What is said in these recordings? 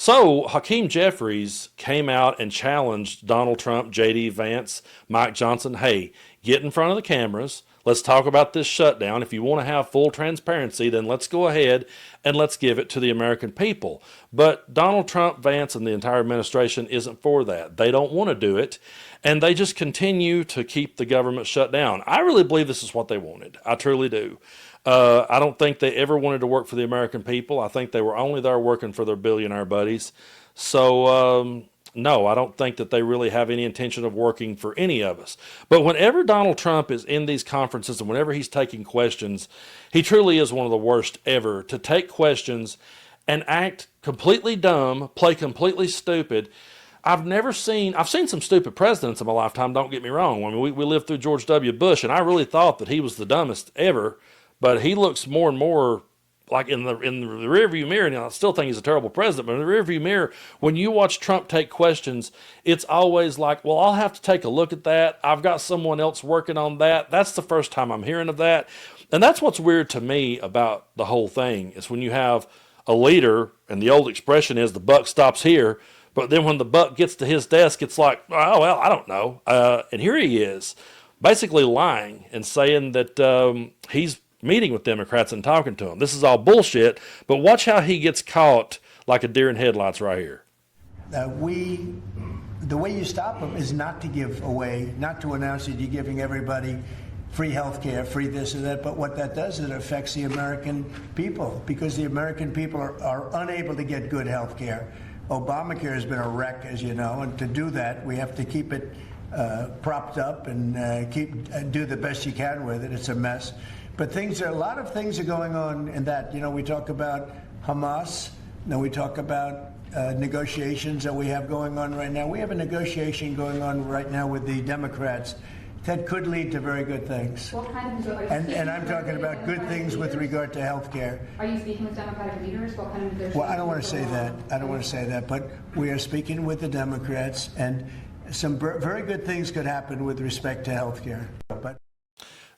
So Hakeem Jeffries came out and challenged Donald Trump, J.D. Vance, Mike Johnson. Hey, get in front of the cameras. Let's talk about this shutdown. If you want to have full transparency, then let's go ahead and let's give it to the American people. But Donald Trump, Vance, and the entire administration isn't for that. They don't want to do it, and they just continue to keep the government shut down. I really believe this is what they wanted. I truly do. I don't think they ever wanted to work for the American people. I think they were only there working for their billionaire buddies. So, no, I don't think that they really have any intention of working for any of us. But whenever Donald Trump is in these conferences and whenever he's taking questions, he truly is one of the worst ever to take questions and act completely dumb, play completely stupid. I've seen some stupid presidents in my lifetime, don't get me wrong. I mean, we lived through George W. Bush, and I really thought that he was the dumbest ever. But he looks more and more like in the rearview mirror, and I still think he's a terrible president, but in the rearview mirror, when you watch Trump take questions, it's always like, well, I'll have to take a look at that. I've got someone else working on that. That's the first time I'm hearing of that. And that's what's weird to me about the whole thing, is when you have a leader, and the old expression is the buck stops here, but then when the buck gets to his desk, it's like, oh, well, I don't know. And here he is, basically lying and saying that he's meeting with Democrats and talking to them. This is all bullshit, but watch how he gets caught like a deer in headlights right here. The way you stop them is not to give away, not to announce that you're giving everybody free health care, free this or that, but what that does is it affects the American people, because the American people are unable to get good health care. Obamacare has been a wreck, as you know, and to do that, we have to keep it propped up and do the best you can with it. It's a mess. But a lot of things are going on in that. You know, we talk about Hamas. Now we talk about negotiations that we have going on right now. We have a negotiation going on right now with the Democrats that could lead to very good things. What kind of and I'm talking about good things with regard to health care. Are you speaking with Democratic leaders? What kind of negotiations? Well, I don't want to say that. I don't want to say that. But we are speaking with the Democrats, and some very good things could happen with respect to health care. But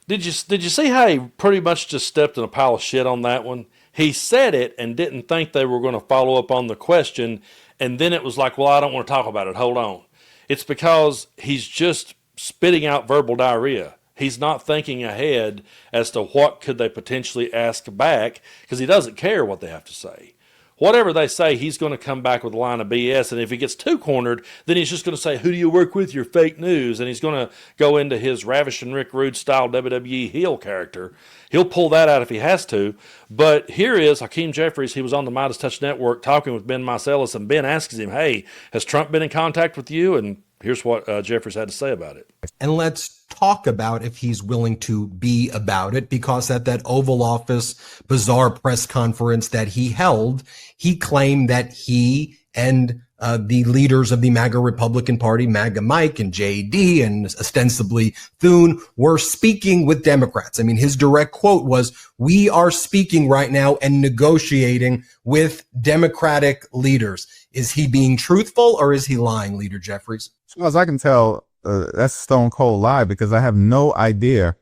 Did you see how he pretty much just stepped in a pile of shit on that one? He said it and didn't think they were going to follow up on the question, and then it was like, well, I don't want to talk about it. Hold on. It's because he's just spitting out verbal diarrhea. He's not thinking ahead as to what could they potentially ask back, because he doesn't care what they have to say. Whatever they say, he's going to come back with a line of BS. And if he gets too cornered, then he's just going to say, who do you work with? You're fake news. And he's going to go into his Ravishing Rick Rude style WWE heel character. He'll pull that out if he has to. But here is Hakeem Jeffries. He was on the Midas Touch Network talking with Ben Meiselas. And Ben asks him, hey, has Trump been in contact with you? And here's what Jeffries had to say about it. And let's talk about if he's willing to be about it, because at that Oval Office bizarre press conference that he held, he claimed that he and the leaders of the MAGA Republican Party, MAGA Mike and JD and ostensibly Thune, were speaking with Democrats. I mean, his direct quote was, "We are speaking right now and negotiating with Democratic leaders." Is he being truthful or is he lying, Leader Jeffries? As far as I can tell, that's a stone cold lie, because I have no idea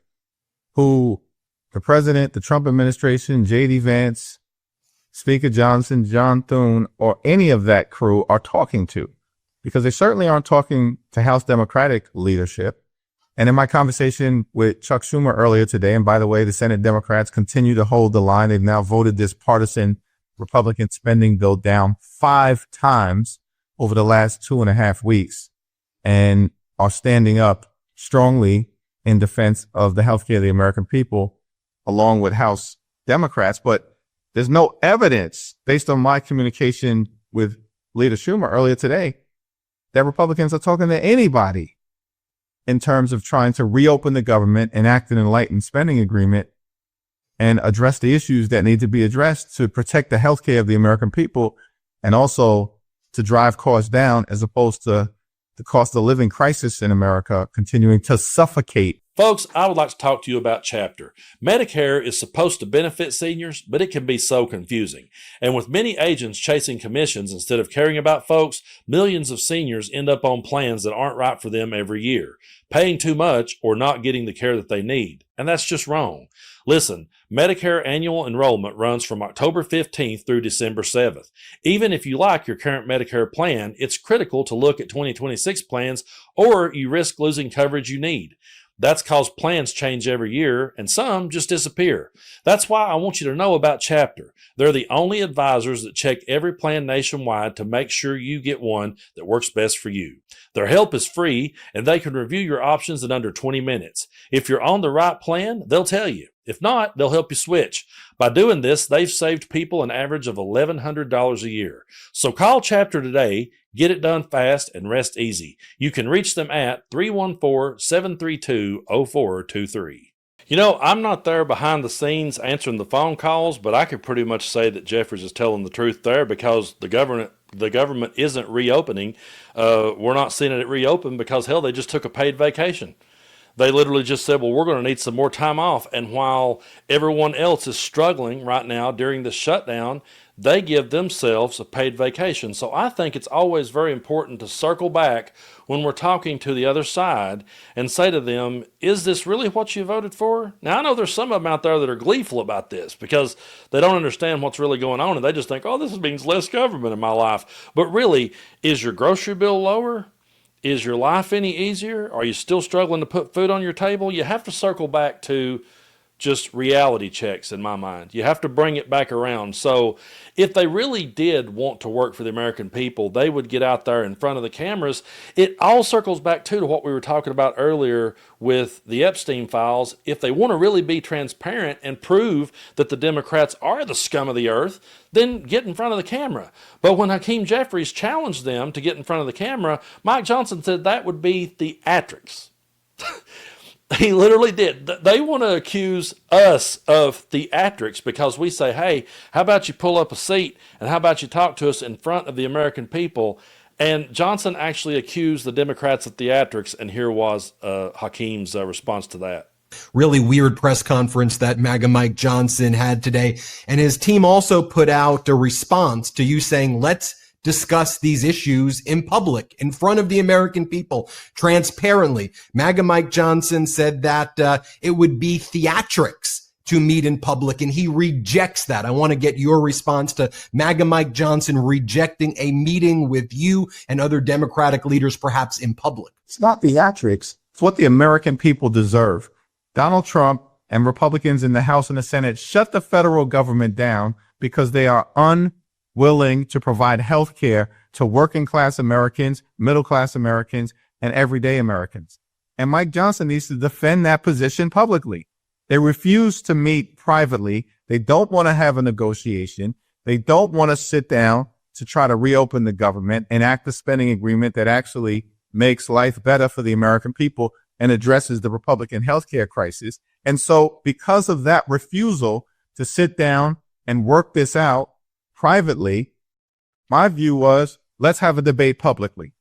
who the president, the Trump administration, J.D. Vance, Speaker Johnson, John Thune, or any of that crew are talking to, because they certainly aren't talking to House Democratic leadership. And in my conversation with Chuck Schumer earlier today, and by the way, the Senate Democrats continue to hold the line. They've now voted this partisan Republican spending bill down 5 times over the last 2.5 weeks, and are standing up strongly in defense of the healthcare of the American people, along with House Democrats. But there's no evidence, based on my communication with Leader Schumer earlier today, that Republicans are talking to anybody in terms of trying to reopen the government, enact an enlightened spending agreement, and address the issues that need to be addressed to protect the healthcare of the American people, and also to drive costs down, as opposed to the cost of living crisis in America continuing to suffocate Folks, I would like to talk to you about Chapter. Medicare is supposed to benefit seniors, but it can be so confusing. And with many agents chasing commissions instead of caring about folks, millions of seniors end up on plans that aren't right for them every year, paying too much or not getting the care that they need. And that's just wrong. Listen, Medicare annual enrollment runs from October 15th through December 7th. Even if you like your current Medicare plan, it's critical to look at 2026 plans or you risk losing coverage you need. That's because plans change every year and some just disappear. That's why I want you to know about Chapter. They're the only advisors that check every plan nationwide to make sure you get one that works best for you. Their help is free and they can review your options in under 20 minutes. If you're on the right plan, they'll tell you. If not, they'll help you switch. By doing this, they've saved people an average of $1,100 a year. So call Chapter today, get it done fast, and rest easy. You can reach them at 314-732-0423. You know, I'm not there behind the scenes answering the phone calls, but I could pretty much say that Jeffries is telling the truth there because the government isn't reopening. We're not seeing it reopen because, hell, they just took a paid vacation. They literally just said, well, we're going to need some more time off. And while everyone else is struggling right now during the shutdown, they give themselves a paid vacation. So I think it's always very important to circle back when we're talking to the other side and say to them, is this really what you voted for? Now, I know there's some of them out there that are gleeful about this because they don't understand what's really going on and they just think, oh, this means less government in my life. But really, is your grocery bill lower? Is your life any easier? Are you still struggling to put food on your table? You have to circle back to just reality checks in my mind. You have to bring it back around. So if they really did want to work for the American people, they would get out there in front of the cameras. It all circles back to what we were talking about earlier with the Epstein files. If they want to really be transparent and prove that the Democrats are the scum of the earth, then get in front of the camera. But when Hakeem Jeffries challenged them to get in front of the camera, Mike Johnson said that would be theatrics. He literally did. They want to accuse us of theatrics because we say, hey, how about you pull up a seat and how about you talk to us in front of the American people? And Johnson actually accused the Democrats of theatrics, and here was Hakeem's response to that. Really weird press conference that MAGA Mike Johnson had today. And his team also put out a response to you saying, let's discuss these issues in public, in front of the American people, transparently. MAGA Mike Johnson said that it would be theatrics to meet in public, and he rejects that. I want to get your response to MAGA Mike Johnson rejecting a meeting with you and other Democratic leaders, perhaps in public. It's not theatrics. It's what the American people deserve. Donald Trump and Republicans in the House and the Senate shut the federal government down because they are unwilling to provide health care to working class Americans, middle class Americans, and everyday Americans. And Mike Johnson needs to defend that position publicly. They refuse to meet privately. They don't want to have a negotiation. They don't want to sit down to try to reopen the government, enact a spending agreement that actually makes life better for the American people and addresses the Republican healthcare crisis. And so because of that refusal to sit down and work this out privately, my view was, let's have a debate publicly.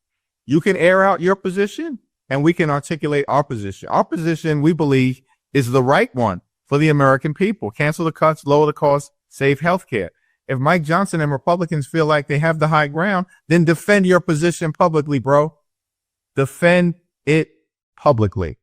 You can air out your position and we can articulate our position. Our position, we believe, is the right one for the American people. Cancel the cuts, lower the costs, save healthcare. If Mike Johnson and Republicans feel like they have the high ground, then defend your position publicly, bro. Defend it publicly.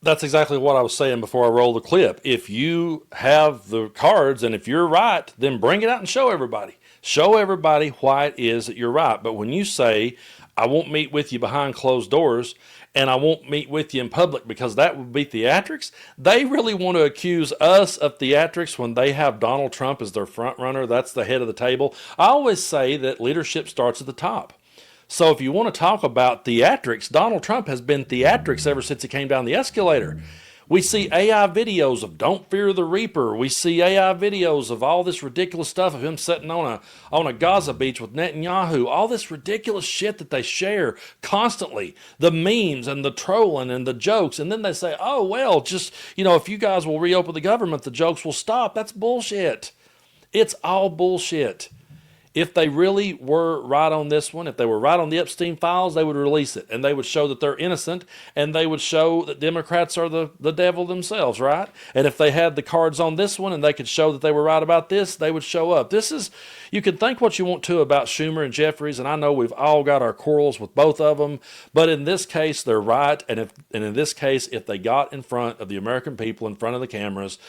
That's exactly what I was saying before I roll the clip. If you have the cards and if you're right, then bring it out and show everybody. Show everybody why it is that you're right. But when you say, I won't meet with you behind closed doors and I won't meet with you in public because that would be theatrics, they really want to accuse us of theatrics when they have Donald Trump as their front runner. That's the head of the table. I always say that leadership starts at the top. So if you want to talk about theatrics, Donald Trump has been theatrics ever since he came down the escalator. We see AI videos of Don't Fear the Reaper. We see AI videos of all this ridiculous stuff of him sitting on a Gaza beach with Netanyahu. All this ridiculous shit that they share constantly. The memes and the trolling and the jokes. And then they say, oh, well, just, if you guys will reopen the government, the jokes will stop. That's bullshit. It's all bullshit. If they really were right on this one, if they were right on the Epstein files, they would release it and they would show that they're innocent and they would show that Democrats are the devil themselves, right? And if they had the cards on this one and they could show that they were right about this, they would show up. This is, you can think what you want to about Schumer and Jeffries, and I know we've all got our quarrels with both of them, but in this case, they're right. And in this case, if they got in front of the American people, in front of the cameras,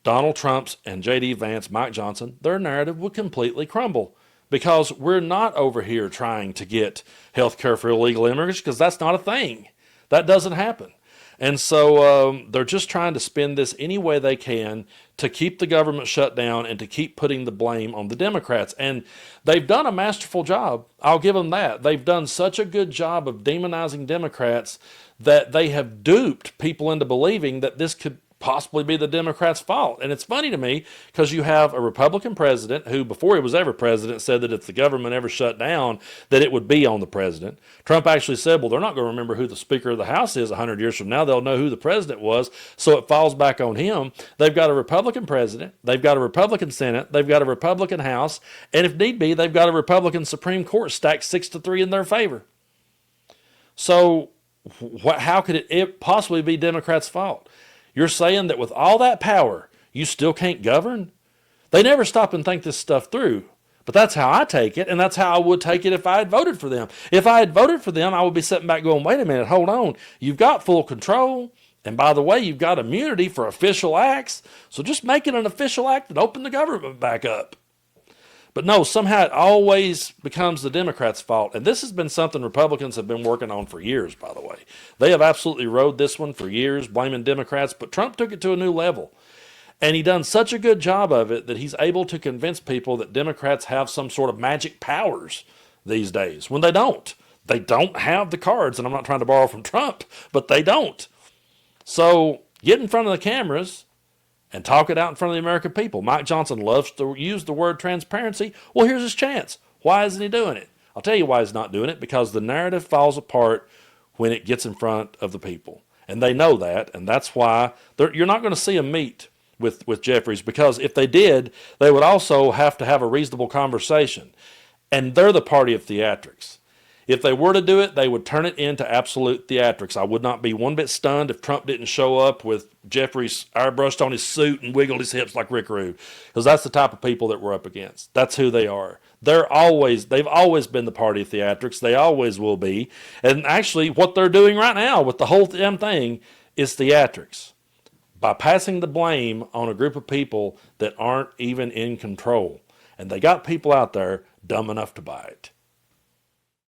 Donald Trump's and J.D. Vance, Mike Johnson, their narrative would completely crumble. Because we're not over here trying to get health care for illegal immigrants, because that's not a thing. That doesn't happen. And so they're just trying to spin this any way they can to keep the government shut down and to keep putting the blame on the Democrats. And they've done a masterful job. I'll give them that. They've done such a good job of demonizing Democrats that they have duped people into believing that this could possibly be the Democrats' fault. And it's funny to me because you have a Republican president who, before he was ever president, said that if the government ever shut down, that it would be on the president. Trump actually said, well, they're not going to remember who the Speaker of the House is 100 years from now. They'll know who the president was, so it falls back on him. They've got a Republican president. They've got a Republican Senate. They've got a Republican House. And if need be, they've got a Republican Supreme Court stacked 6-3 in their favor. So how could it possibly be Democrats' fault? You're saying that with all that power, you still can't govern? They never stop and think this stuff through. But that's how I take it, and that's how I would take it if I had voted for them. If I had voted for them, I would be sitting back going, wait a minute, hold on. You've got full control. And by the way, you've got immunity for official acts. So just make it an official act and open the government back up. But no, somehow it always becomes the Democrats' fault. And this has been something Republicans have been working on for years, by the way. They have absolutely rode this one for years, blaming Democrats, but Trump took it to a new level. And he done such a good job of it that he's able to convince people that Democrats have some sort of magic powers these days, when they don't. They don't have the cards, and I'm not trying to borrow from Trump, but they don't. So get in front of the cameras and talk it out in front of the American people. Mike Johnson loves to use the word transparency. Well, here's his chance. Why isn't he doing it? I'll tell you why he's not doing it, because the narrative falls apart when it gets in front of the people. And they know that, and that's why you're not going to see him meet with Jeffries, because if they did, they would also have to have a reasonable conversation. And they're the party of theatrics. If they were to do it, they would turn it into absolute theatrics. I would not be one bit stunned if Trump didn't show up with Jeffries airbrushed on his suit and wiggled his hips like Rick Rude, because that's the type of people that we're up against. That's who they are. They've always been the party of theatrics. They always will be. And actually, what they're doing right now with the whole damn thing is theatrics. By passing the blame on a group of people that aren't even in control. And they got people out there dumb enough to buy it.